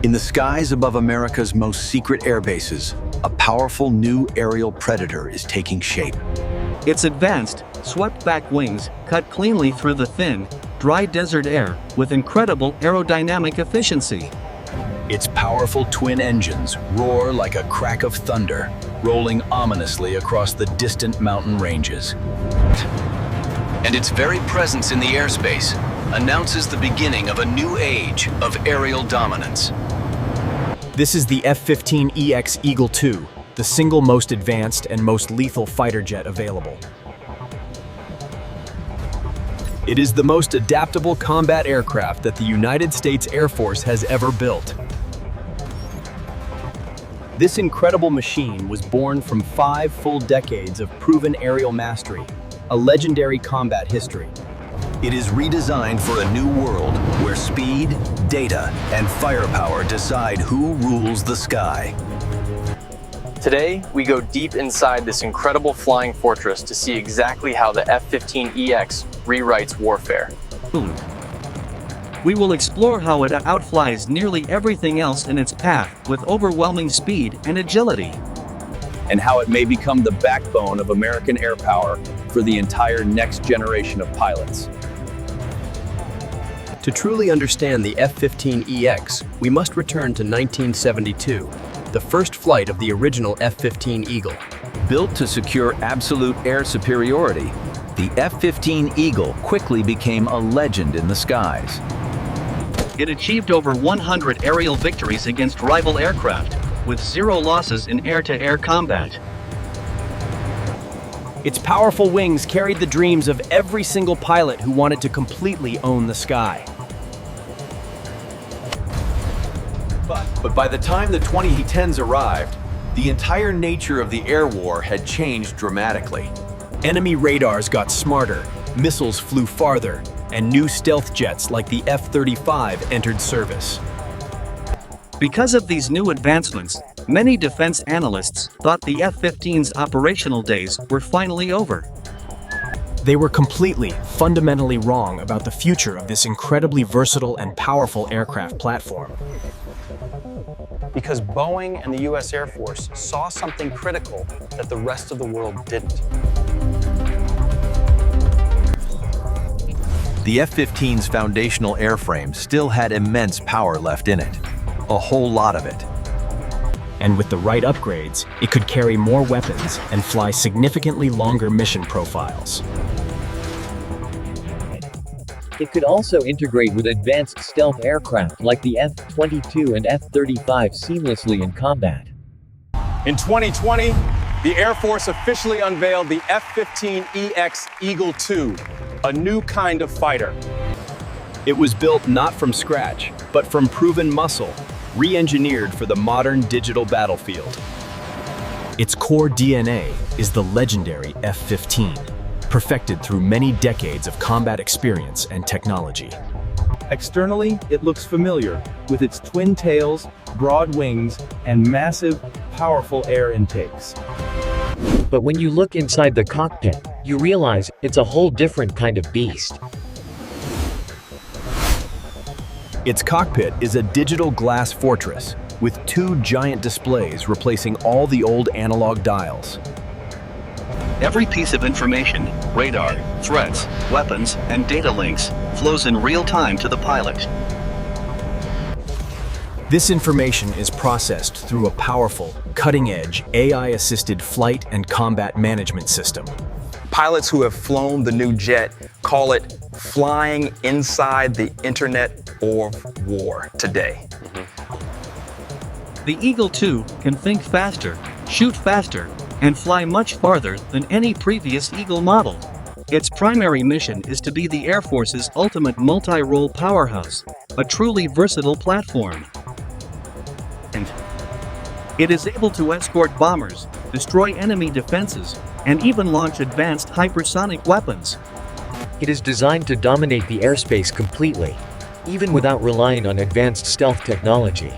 In the skies above America's most secret air bases, a powerful new aerial predator is taking shape. Its advanced, swept-back wings cut cleanly through the thin, dry desert air with incredible aerodynamic efficiency. Its powerful twin engines roar like a crack of thunder, rolling ominously across the distant mountain ranges. And its very presence in the airspace announces the beginning of a new age of aerial dominance. This is the F-15EX Eagle II, the single most advanced and most lethal fighter jet available. It is the most adaptable combat aircraft that the United States Air Force has ever built. This incredible machine was born from 5 full decades of proven aerial mastery, a legendary combat history. It is redesigned for a new world where speed, data, and firepower decide who rules the sky. Today, we go deep inside this incredible flying fortress to see exactly how the F-15EX rewrites warfare. We will explore how it outflies nearly everything else in its path with overwhelming speed and agility. And how it may become the backbone of American air power for the entire next generation of pilots. To truly understand the F-15EX, we must return to 1972, the first flight of the original F-15 Eagle. Built to secure absolute air superiority, the F-15 Eagle quickly became a legend in the skies. It achieved over 100 aerial victories against rival aircraft, with 0 losses in air-to-air combat. Its powerful wings carried the dreams of every single pilot who wanted to completely own the sky. But by the time the 2010s arrived, the entire nature of the air war had changed dramatically. Enemy radars got smarter, missiles flew farther, and new stealth jets like the F-35 entered service. Because of these new advancements, many defense analysts thought the F-15's operational days were finally over. They were completely, fundamentally wrong about the future of this incredibly versatile and powerful aircraft platform. Because Boeing and the US Air Force saw something critical that the rest of the world didn't. The F-15's foundational airframe still had immense power left in it. A whole lot of it. And with the right upgrades, it could carry more weapons and fly significantly longer mission profiles. It could also integrate with advanced stealth aircraft like the F-22 and F-35 seamlessly in combat. In 2020, the Air Force officially unveiled the F-15EX Eagle II, a new kind of fighter. It was built not from scratch, but from proven muscle, re-engineered for the modern digital battlefield. Its core DNA is the legendary F-15, perfected through many decades of combat experience and technology. Externally, it looks familiar, with its twin tails, broad wings, and massive, powerful air intakes. But when you look inside the cockpit, you realize it's a whole different kind of beast. Its cockpit is a digital glass fortress, with 2 giant displays replacing all the old analog dials. Every piece of information, radar, threats, weapons, and data links, flows in real time to the pilot. This information is processed through a powerful, cutting-edge, AI-assisted flight and combat management system. Pilots who have flown the new jet call it flying inside the Internet of War today. The Eagle II can think faster, shoot faster, and fly much farther than any previous Eagle model. Its primary mission is to be the Air Force's ultimate multi-role powerhouse, a truly versatile platform. And it is able to escort bombers, destroy enemy defenses, and even launch advanced hypersonic weapons. It is designed to dominate the airspace completely, even without relying on advanced stealth technology.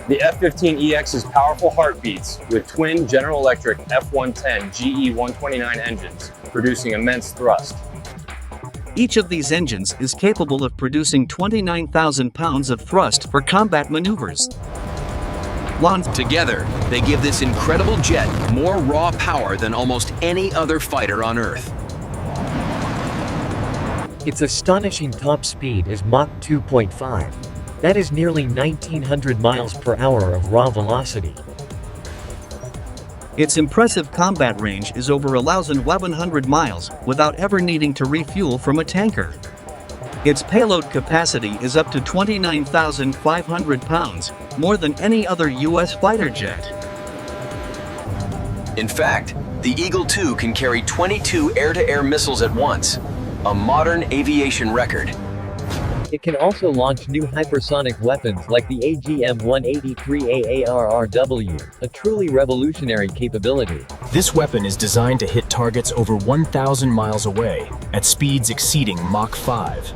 The F-15EX's powerful heartbeats with twin General Electric F-110 GE 129 engines, producing immense thrust. Each of these engines is capable of producing 29,000 pounds of thrust for combat maneuvers. Together, they give this incredible jet more raw power than almost any other fighter on Earth. Its astonishing top speed is Mach 2.5. That is nearly 1,900 miles per hour of raw velocity. Its impressive combat range is over 1,100 miles without ever needing to refuel from a tanker. Its payload capacity is up to 29,500 pounds, more than any other U.S. fighter jet. In fact, the Eagle II can carry 22 air-to-air missiles at once, a modern aviation record. It can also launch new hypersonic weapons like the AGM-183 ARRW, a truly revolutionary capability. This weapon is designed to hit targets over 1,000 miles away, at speeds exceeding Mach 5.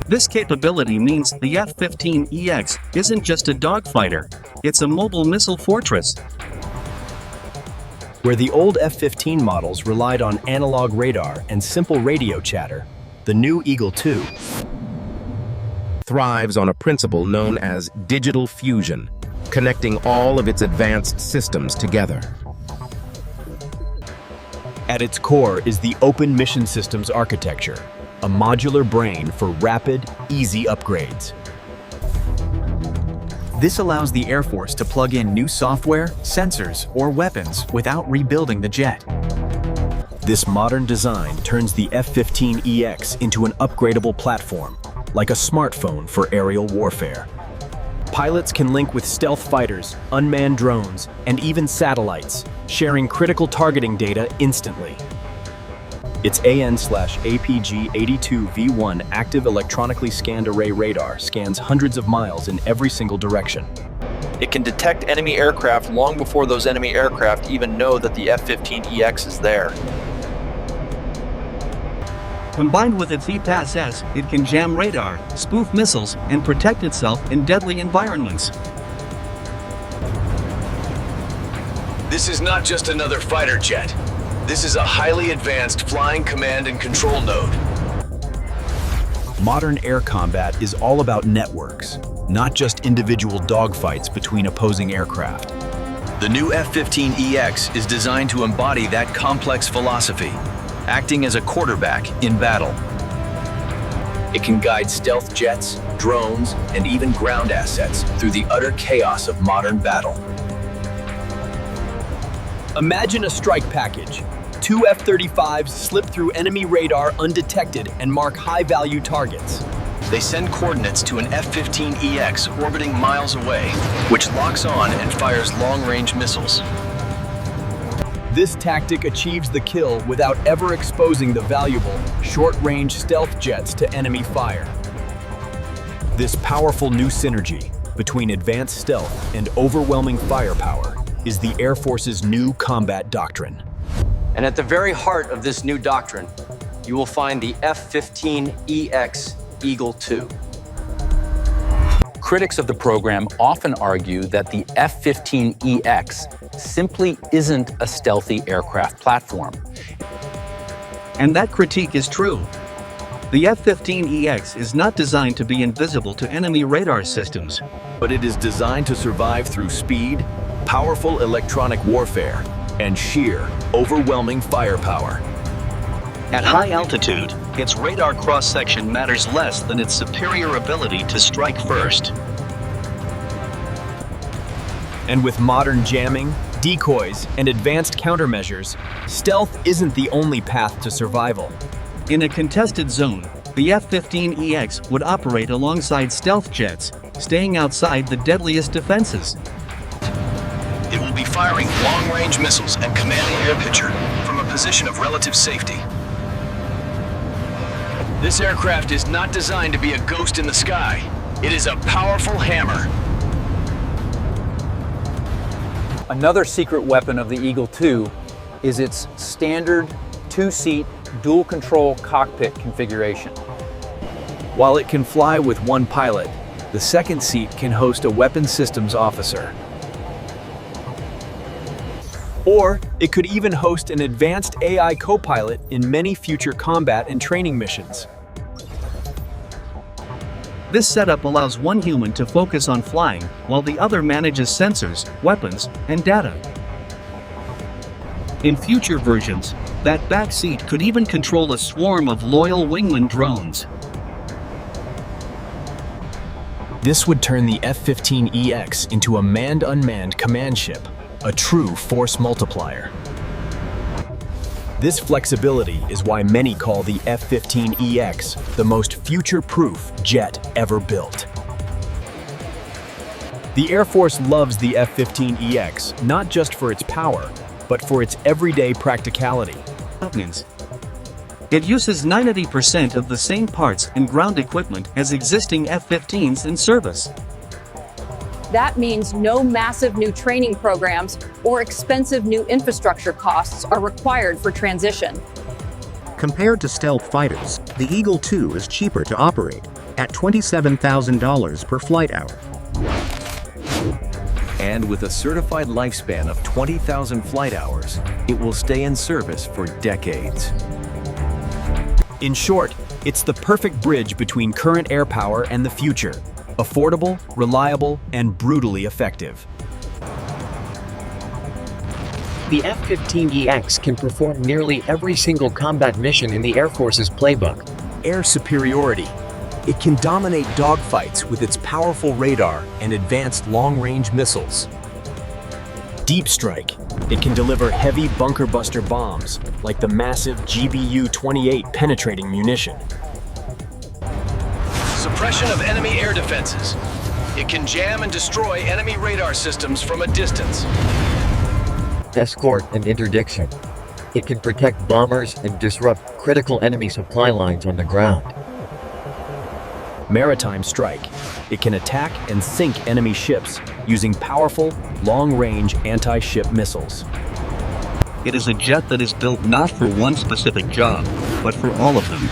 This capability means the F-15EX isn't just a dogfighter, it's a mobile missile fortress. Where the old F-15 models relied on analog radar and simple radio chatter, the new Eagle II thrives on a principle known as digital fusion, connecting all of its advanced systems together. At its core is the Open Mission Systems architecture, a modular brain for rapid, easy upgrades. This allows the Air Force to plug in new software, sensors, or weapons without rebuilding the jet. This modern design turns the F-15EX into an upgradable platform, like a smartphone for aerial warfare. Pilots can link with stealth fighters, unmanned drones, and even satellites, sharing critical targeting data instantly. Its AN/APG-82 V1 active electronically scanned array radar scans hundreds of miles in every single direction. It can detect enemy aircraft long before those enemy aircraft even know that the F-15EX is there. Combined with its EPAWSS, it can jam radar, spoof missiles, and protect itself in deadly environments. This is not just another fighter jet. This is a highly advanced flying command and control node. Modern air combat is all about networks, not just individual dogfights between opposing aircraft. The new F-15EX is designed to embody that complex philosophy, acting as a quarterback in battle. It can guide stealth jets, drones, and even ground assets through the utter chaos of modern battle. Imagine a strike package. 2 F-35s slip through enemy radar undetected and mark high-value targets. They send coordinates to an F-15EX orbiting miles away, which locks on and fires long-range missiles. This tactic achieves the kill without ever exposing the valuable, short-range stealth jets to enemy fire. This powerful new synergy between advanced stealth and overwhelming firepower is the Air Force's new combat doctrine. And at the very heart of this new doctrine, you will find the F-15EX Eagle II. Critics of the program often argue that the F-15EX simply isn't a stealthy aircraft platform. And that critique is true. The F-15EX is not designed to be invisible to enemy radar systems. But it is designed to survive through speed, powerful electronic warfare, and sheer, overwhelming firepower. At high altitude, its radar cross-section matters less than its superior ability to strike first. And with modern jamming, decoys, and advanced countermeasures, stealth isn't the only path to survival. In a contested zone, the F-15EX would operate alongside stealth jets, staying outside the deadliest defenses. It will be firing long-range missiles and commanding air picture from a position of relative safety. This aircraft is not designed to be a ghost in the sky. It is a powerful hammer. Another secret weapon of the Eagle II is its standard two-seat dual-control cockpit configuration. While it can fly with one pilot, the second seat can host a weapons systems officer. Or it could even host an advanced AI co-pilot in many future combat and training missions. This setup allows one human to focus on flying, while the other manages sensors, weapons, and data. In future versions, that back seat could even control a swarm of loyal wingman drones. This would turn the F-15EX into a manned-unmanned command ship, a true force multiplier. This flexibility is why many call the F-15EX the most future-proof jet ever built. The Air Force loves the F-15EX not just for its power, but for its everyday practicality. It uses 90% of the same parts and ground equipment as existing F-15s in service. That means no massive new training programs or expensive new infrastructure costs are required for transition. Compared to stealth fighters, the Eagle II is cheaper to operate, at $27,000 per flight hour. And with a certified lifespan of 20,000 flight hours, it will stay in service for decades. In short, it's the perfect bridge between current air power and the future. Affordable, reliable, and brutally effective. The F-15EX can perform nearly every single combat mission in the Air Force's playbook. Air superiority. It can dominate dogfights with its powerful radar and advanced long-range missiles. Deep strike. It can deliver heavy bunker buster bombs, like the massive GBU-28 penetrating munition. Suppression of enemy air defenses. It can jam and destroy enemy radar systems from a distance. Escort and interdiction. It can protect bombers and disrupt critical enemy supply lines on the ground. Maritime strike. It can attack and sink enemy ships using powerful, long-range anti-ship missiles. It is a jet that is built not for one specific job, but for all of them.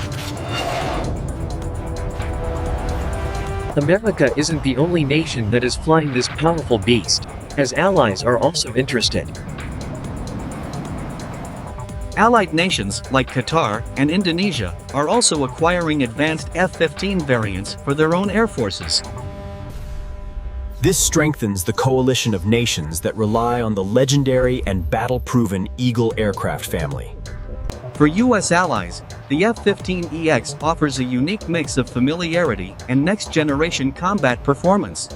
America isn't the only nation that is flying this powerful beast, as allies are also interested. Allied nations like Qatar and Indonesia are also acquiring advanced F-15 variants for their own air forces. This strengthens the coalition of nations that rely on the legendary and battle-proven Eagle aircraft family. For U.S. allies, the F-15EX offers a unique mix of familiarity and next-generation combat performance.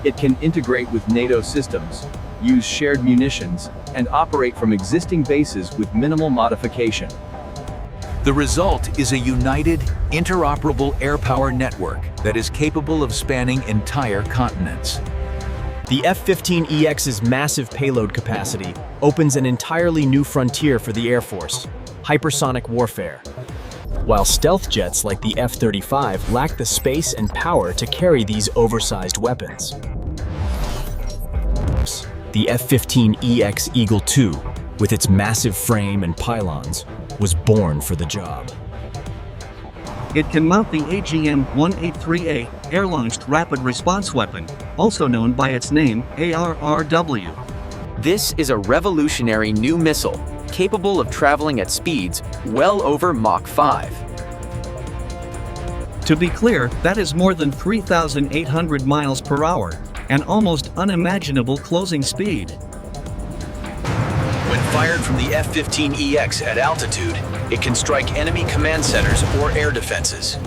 It can integrate with NATO systems, use shared munitions, and operate from existing bases with minimal modification. The result is a united, interoperable air power network that is capable of spanning entire continents. The F-15EX's massive payload capacity opens an entirely new frontier for the Air Force: hypersonic warfare. While stealth jets like the F-35 lack the space and power to carry these oversized weapons. The F-15EX Eagle II, with its massive frame and pylons, was born for the job. It can mount the AGM-183A air-launched rapid response weapon, also known by its name, ARRW. This is a revolutionary new missile capable of traveling at speeds well over Mach 5. To be clear, that is more than 3,800 miles per hour, an almost unimaginable closing speed. When fired from the F-15EX at altitude, it can strike enemy command centers or air defenses.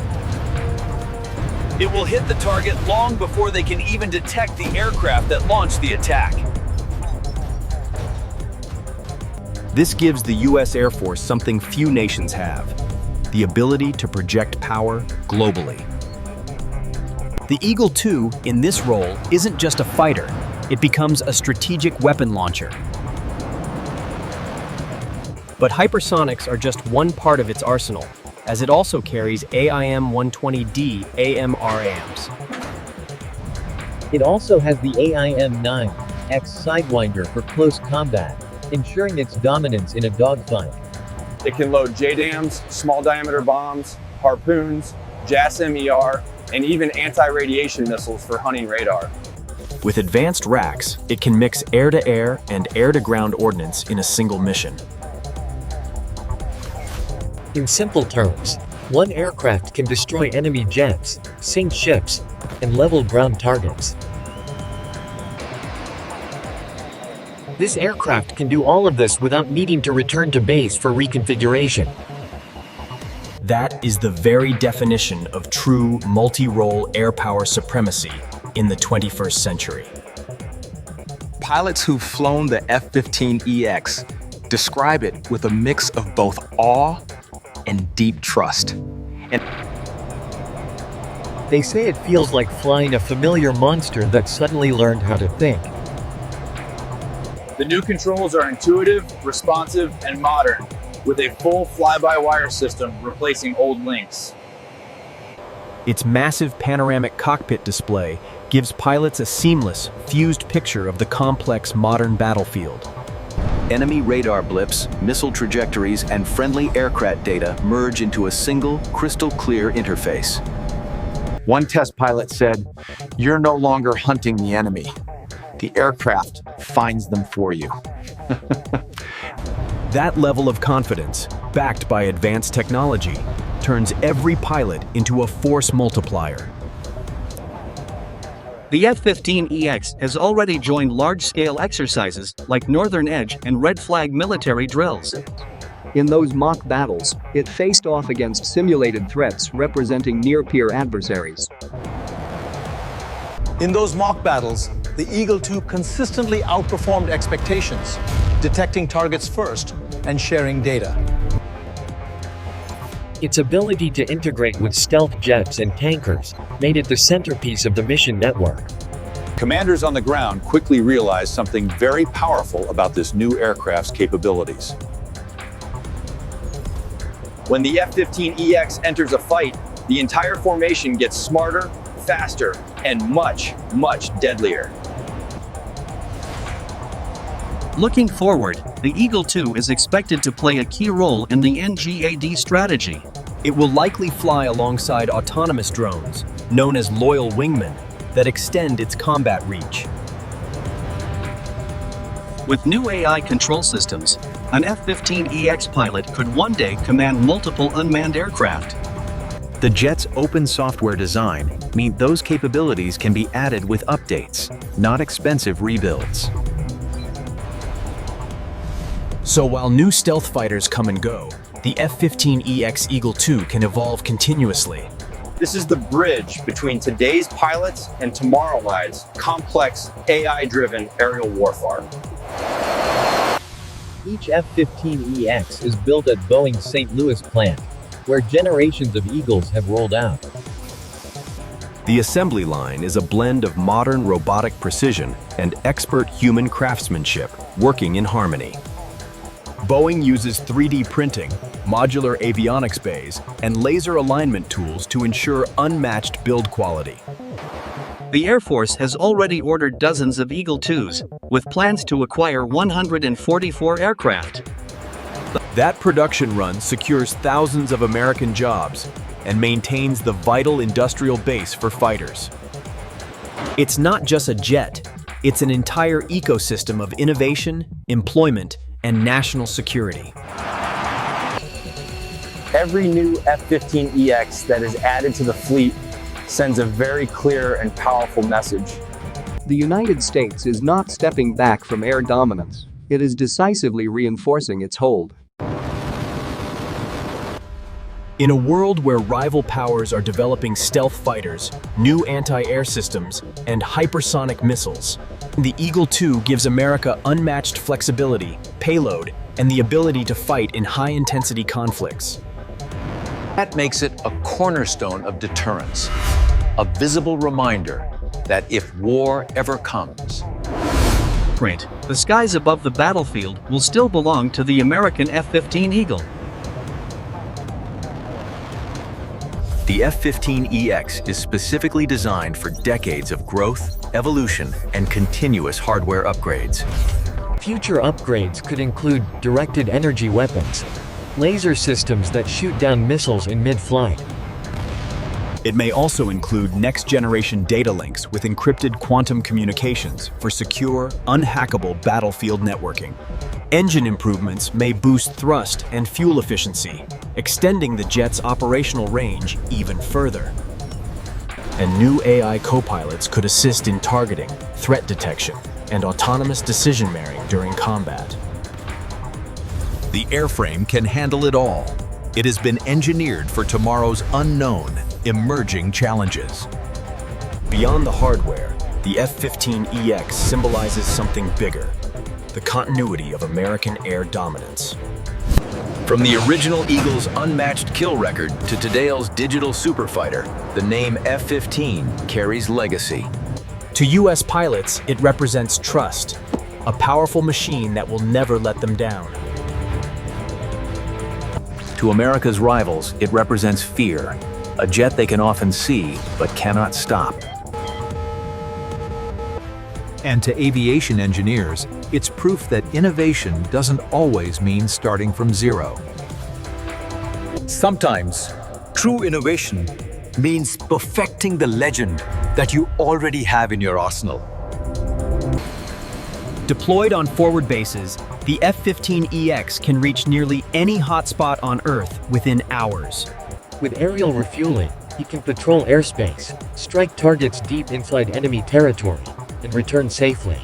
It will hit the target long before they can even detect the aircraft that launched the attack. This gives the U.S. Air Force something few nations have: the ability to project power globally. The Eagle II, in this role, isn't just a fighter. It becomes a strategic weapon launcher. But hypersonics are just one part of its arsenal, as it also carries AIM-120D AMRAMs. It also has the AIM-9X Sidewinder for close combat, ensuring its dominance in a dogfight. It can load JDAMs, small diameter bombs, harpoons, JASSM-ER, and even anti-radiation missiles for hunting radar. With advanced racks, it can mix air-to-air and air-to-ground ordnance in a single mission. In simple terms, one aircraft can destroy enemy jets, sink ships, and level ground targets. This aircraft can do all of this without needing to return to base for reconfiguration. That is the very definition of true multi-role air power supremacy in the 21st century. Pilots who've flown the F-15EX describe it with a mix of both awe and deep trust. And they say it feels like flying a familiar monster that suddenly learned how to think. The new controls are intuitive, responsive, and modern, with a full fly-by-wire system replacing old links. Its massive panoramic cockpit display gives pilots a seamless, fused picture of the complex modern battlefield. Enemy radar blips, missile trajectories, and friendly aircraft data merge into a single, crystal-clear interface. One test pilot said, "You're no longer hunting the enemy. The aircraft finds them for you." That level of confidence, backed by advanced technology, turns every pilot into a force multiplier. The F-15EX has already joined large-scale exercises like Northern Edge and Red Flag military drills. In those mock battles, it faced off against simulated threats representing near-peer adversaries. In those mock battles, the Eagle II consistently outperformed expectations, detecting targets first and sharing data. Its ability to integrate with stealth jets and tankers made it the centerpiece of the mission network. Commanders on the ground quickly realized something very powerful about this new aircraft's capabilities. When the F-15EX enters a fight, the entire formation gets smarter, faster, and much, much deadlier. Looking forward, the Eagle II is expected to play a key role in the NGAD strategy. It will likely fly alongside autonomous drones, known as loyal wingmen, that extend its combat reach. With new AI control systems, an F-15EX pilot could one day command multiple unmanned aircraft. The jet's open software design means those capabilities can be added with updates, not expensive rebuilds. So while new stealth fighters come and go, the F-15EX Eagle II can evolve continuously. This is the bridge between today's pilots and tomorrow's complex AI-driven aerial warfare. Each F-15EX is built at Boeing's St. Louis plant, where generations of Eagles have rolled out. The assembly line is a blend of modern robotic precision and expert human craftsmanship working in harmony. Boeing uses 3D printing, modular avionics bays, and laser alignment tools to ensure unmatched build quality. The Air Force has already ordered dozens of Eagle IIs, with plans to acquire 144 aircraft. That production run secures thousands of American jobs and maintains the vital industrial base for fighters. It's not just a jet, it's an entire ecosystem of innovation, employment, and national security. Every new F-15EX that is added to the fleet sends a very clear and powerful message. The United States is not stepping back from air dominance. It is decisively reinforcing its hold. In a world where rival powers are developing stealth fighters, new anti-air systems, and hypersonic missiles, the Eagle II gives America unmatched flexibility, payload, and the ability to fight in high-intensity conflicts. That makes it a cornerstone of deterrence, a visible reminder that if war ever comes, The skies above the battlefield will still belong to the American F-15 Eagle. The F-15EX is specifically designed for decades of growth, evolution, and continuous hardware upgrades. Future upgrades could include directed energy weapons, laser systems that shoot down missiles in mid-flight, It may also include next-generation data links with encrypted quantum communications for secure, unhackable battlefield networking. Engine improvements may boost thrust and fuel efficiency, extending the jet's operational range even further. And new AI co-pilots could assist in targeting, threat detection, and autonomous decision-making during combat. The airframe can handle it all. It has been engineered for tomorrow's unknown, emerging challenges. Beyond the hardware, the F-15EX symbolizes something bigger: the continuity of American air dominance. From the original Eagle's unmatched kill record to today's digital superfighter, the name F-15 carries legacy. To U.S. pilots, it represents trust, a powerful machine that will never let them down. To America's rivals, it represents fear, a jet they can often see but cannot stop. And to aviation engineers, it's proof that innovation doesn't always mean starting from zero. Sometimes, true innovation means perfecting the legend that you already have in your arsenal. Deployed on forward bases, the F-15EX can reach nearly any hotspot on Earth within hours. With aerial refueling, he can patrol airspace, strike targets deep inside enemy territory, and return safely.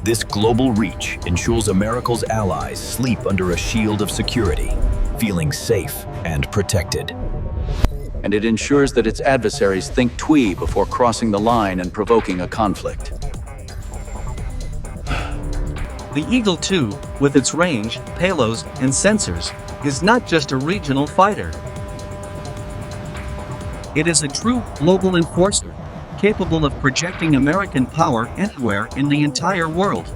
This global reach ensures America's allies sleep under a shield of security, feeling safe and protected. And it ensures that its adversaries think twee before crossing the line and provoking a conflict. The Eagle II, with its range, payloads, and sensors, is not just a regional fighter. It is a true global enforcer, capable of projecting American power anywhere in the entire world.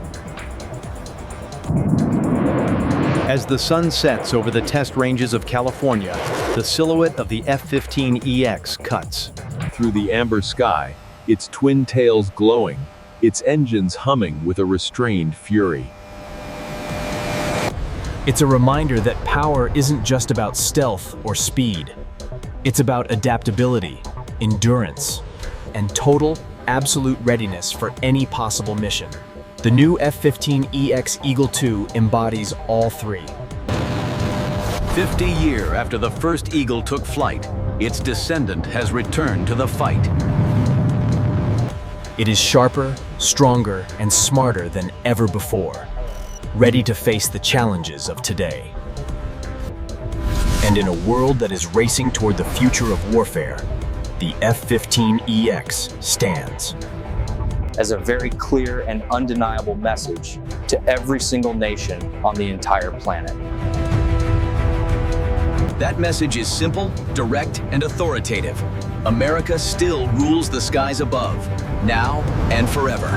As the sun sets over the test ranges of California, the silhouette of the F-15EX cuts. Through the amber sky, its twin tails glowing, its engines humming with a restrained fury. It's a reminder that power isn't just about stealth or speed. It's about adaptability, endurance, and total, absolute readiness for any possible mission. The new F-15EX Eagle II embodies all three. 50 years after the first Eagle took flight, its descendant has returned to the fight. It is sharper, stronger, and smarter than ever before, ready to face the challenges of today. And in a world that is racing toward the future of warfare, the F-15EX stands as a very clear and undeniable message to every single nation on the entire planet. That message is simple, direct, and authoritative. America still rules the skies above, now and forever.